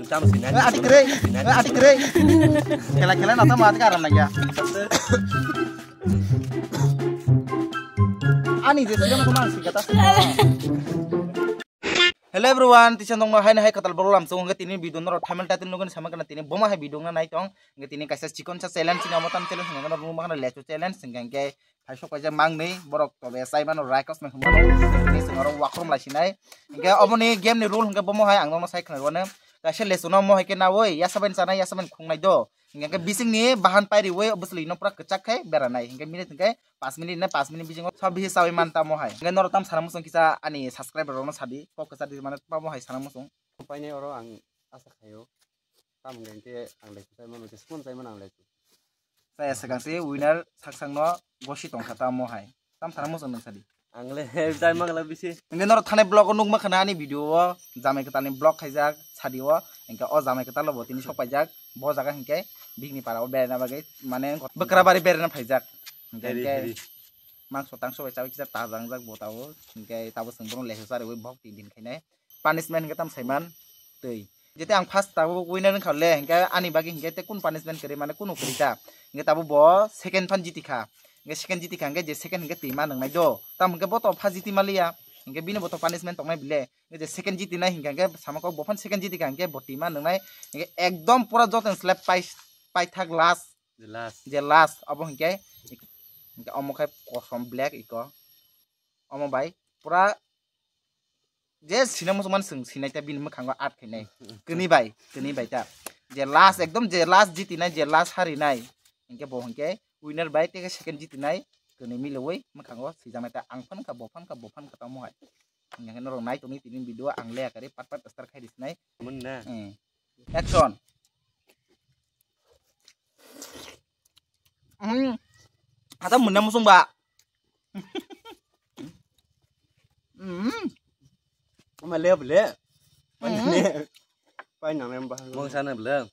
Adik kere. Kela-kela nata mati karam lagi ya. Ani deh sudah mau masih kata. Hello everyone, tisan dong hai hai katal baru langsung nggak ini video nor thamel tatin nugan sama kena tini boma hai video na naik tong nggak ini kasih cikon sa challenge sini amotam challenge nggak kena rumah kena lecu challenge nggak kayak hai sok aja mang nih borok tobe sai mana rakos nih kemana ini sengaruh wakrum lah sini nggak omong nih game nih rule nggak boma hai angdong sai kena wana kasih lesuno mau hai kena woi ya saben sana ya saben kung naik do nggak bising nih bahan pairi woi obviously no prak kecak hai beranai nggak minit nggak 5 menit bising sabi sawi mantap mau hai nggak norotam sana musung kisah ani subscriber rono sadi kok kesadi mana mau hai sana musung Rupanya orang ang asa kayo tam gengke ang leku saya mau spon saya menang leku saya sekarang sih winner saksang no gosi tong kata mau hai tam sana musung sadi ang le saya mang lebih sih nggak nor thane blog nung mah kena ani video jamai kita nih blog kayak sadi wa engke oh jamai kita lo buat ini sok pajak bawa jaga engke bingni para berena bagai mana bekara bari berena pajak engke mang sotang so cawi kita tajang jak botawo engke tabu sengbrong lehe sare we bok tin kaine punishment engke tam saiman tei jete ang first tabu winner khau le engke ani bagi engke te kun punishment kare mane kuno krita engke tabu bo second fan jitika engke second jitika engke je second engke tima nang nai do tam engke boto fa jiti malia engke bini boto punishment tong nai bile engke je second jiti nai engke samako bofan second jitika engke botima nang nai engke ekdom pura joten slap pai thak last je last abo engke omo kai kosom black iko omo bai pura je sina musuman sing sinai ta bin mkhang art khinai kini bai ta je last ekdom je last jiti nai je last hari nai engke bo hangke winner bai te second jiti nai kini milewoi mkhang si jamai ta angfan ka bofan ka tamu hai ngene rong nai tuni tinin video ang le kare pat star khai dis nai mun na action atau menang musuh mbak Mà bele phải nằm em ba mong sana bele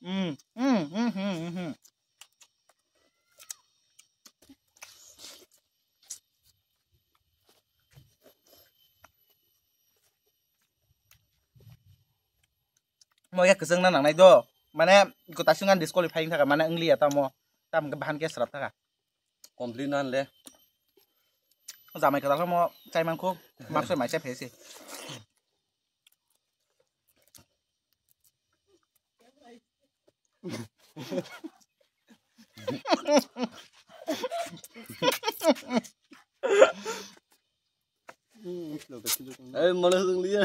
mau ya keseng nang nai do mana ikut asungan disqualifying thaka mana engli atau mau tam ke bahan ke serap thaka complete nan le jamai kata mau cai mangko maksud mai cai phesi malah dong dia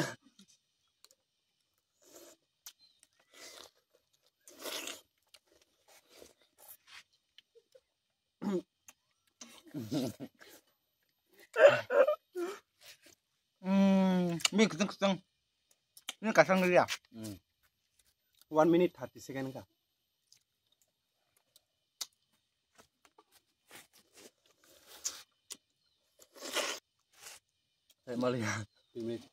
mi keseng ini kasang dia 1 minute 30 second ka saya malah 2 minute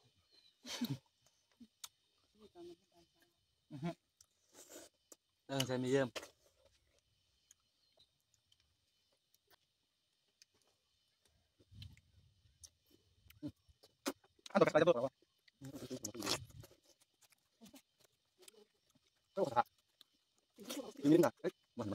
saya minjem atau kasih aja tuh apa ini enggak mana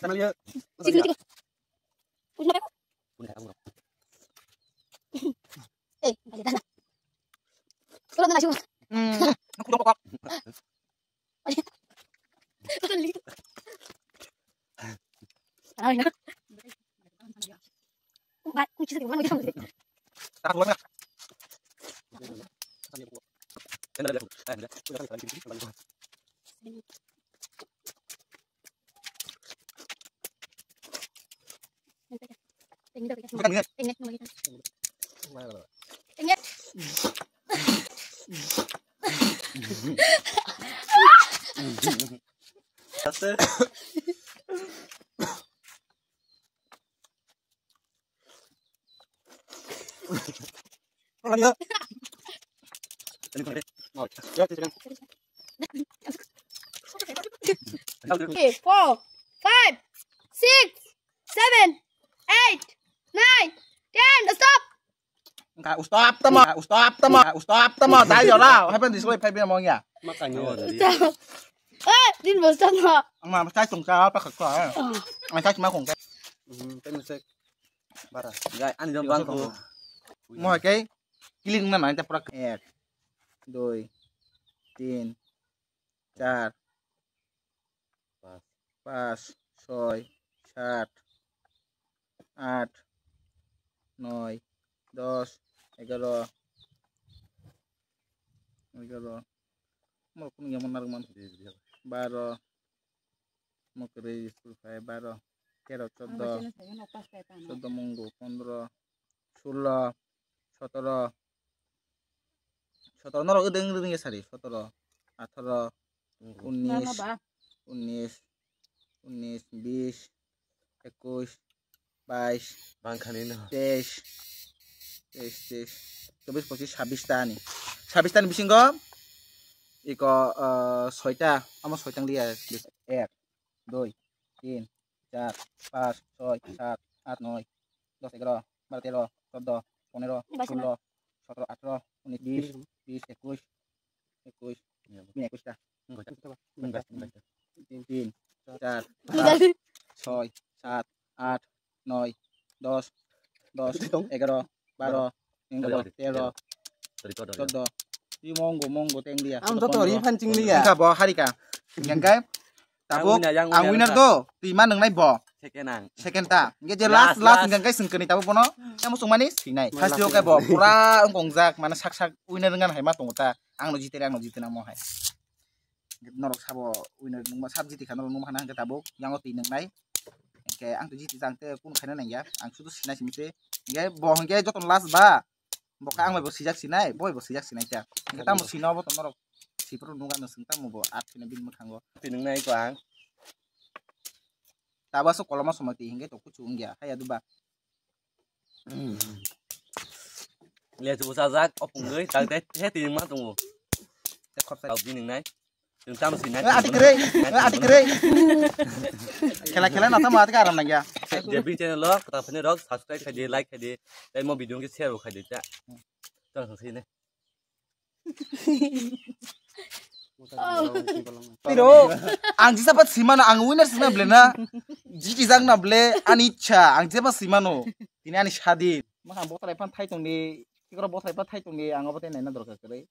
Sana lihat. Eh, balik na. Kalau na siya. aku dong kok Ay na. Bakit kung sino man mo dito? tak keluar nggak Okay, 4, 5, 6, 7, 8, 9, 10. Stop. Stop tama tayo rồi hay bên display phải bên mong ya Makanya Din mo stop na. ang mga sai tong sa pa khắc rồi anh sai mà không cái Tên mình sẽ Bara Guys, anh jom bangku. mọi cái link mà nói ta pura 1 2 3 4 5 6 7 8 9 10 11 mau pun yang menarik man 12 mau kerja school 12 13 14 minggu 15 16 17 noro udeng ya sari 17 18 19 19 20 21 22 Bang kanina. 23 24 25 ta nih 26 ta nih bising ko iko 6 ta amo 6 tang dia 1 2 3 4 5 6 7 8 9 10 11 12 13 14 15 16 17 18 19 20 21 21 ta 3 4 6 7 8 9 10 11 12 13 14 Di monggo teng dia. Am to tori pancing dia. Ka bo hari ka. Yang kai. Tabuk ang winner to. Tima nang nai bo. Sekenan. Second ta. Nge je last yang kai sengkeni tabuk pono. Yang musung manis sinai. First yo kai bo pura ongongjak mana sak winner ngan hai ma tongta. Ang no jitena mo hai. Norok sabo winner nang sab jiti kan nang mana ke tabuk yang oti nang nai. Ke ang to jiti jangte kun khana nang ya. Ang sudu sinai simite. Nge bo nge joton last ba. Boka ang may bosijak sinai, boy bosijak sinai ta. Kita mo sinobo to norok. Sipro nunga no sengta mo bo at pinabin mo kanggo. Tinung nai kuang. Taba so koloma somati hinge to kucung ya. Haya duba. Lihat tu usah opung geuy, tang teh tinung mah tunggu. Tau tinung nai. Tinung tam sinai. Adik kere. Kela nata mati karam nang ya. Debi channel lo, kata punya dog, subscribe kaje, like kaje, dan mau video ke share kaje cak. Jangan sini. Pero ang jisa pat simano ang winner sima blena. Jiti jang na ble anicha ang jeba simano. Tini ani shadi. Maka botol ipan thai tong ni, kikoro botol ipan thai tong ni ang obote nai na dorkar kare.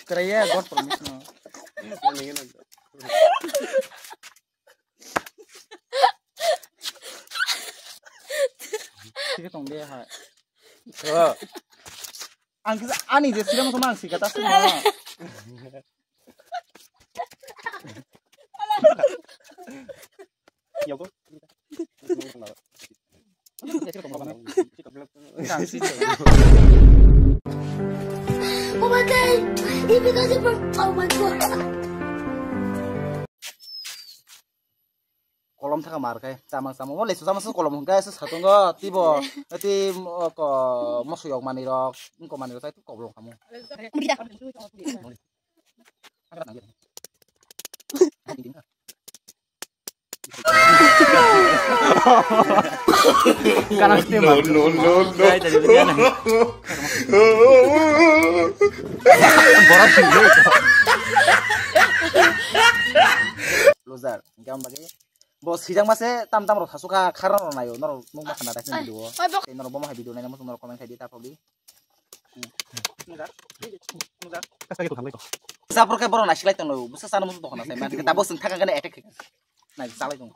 Kerja God promise no. Sige tong dia hai. Ang ani je sila mo tumang sikata semua. Yo go. Oh my god! If you guys ever, oh my god! Kolom thaka mar kai samang mo lesu sama su kolom hungkai su satung go tibo ti ko mosuyok mani rok ko mani rok tu koblong kamu Karena tema. No. Guys, dari begini. borat tinggi loser ngam bagi bos hijang masih tam rok hasuka karon nayo nor mung makan ada video nor bomo video nai namu nor komen kai di ta probi Kasih tuh hamil kok. Zapor kayak boron asilai tuh lo, bisa sana musuh tuh kan saya, kita bos entah kagak ada efek, nah salah itu.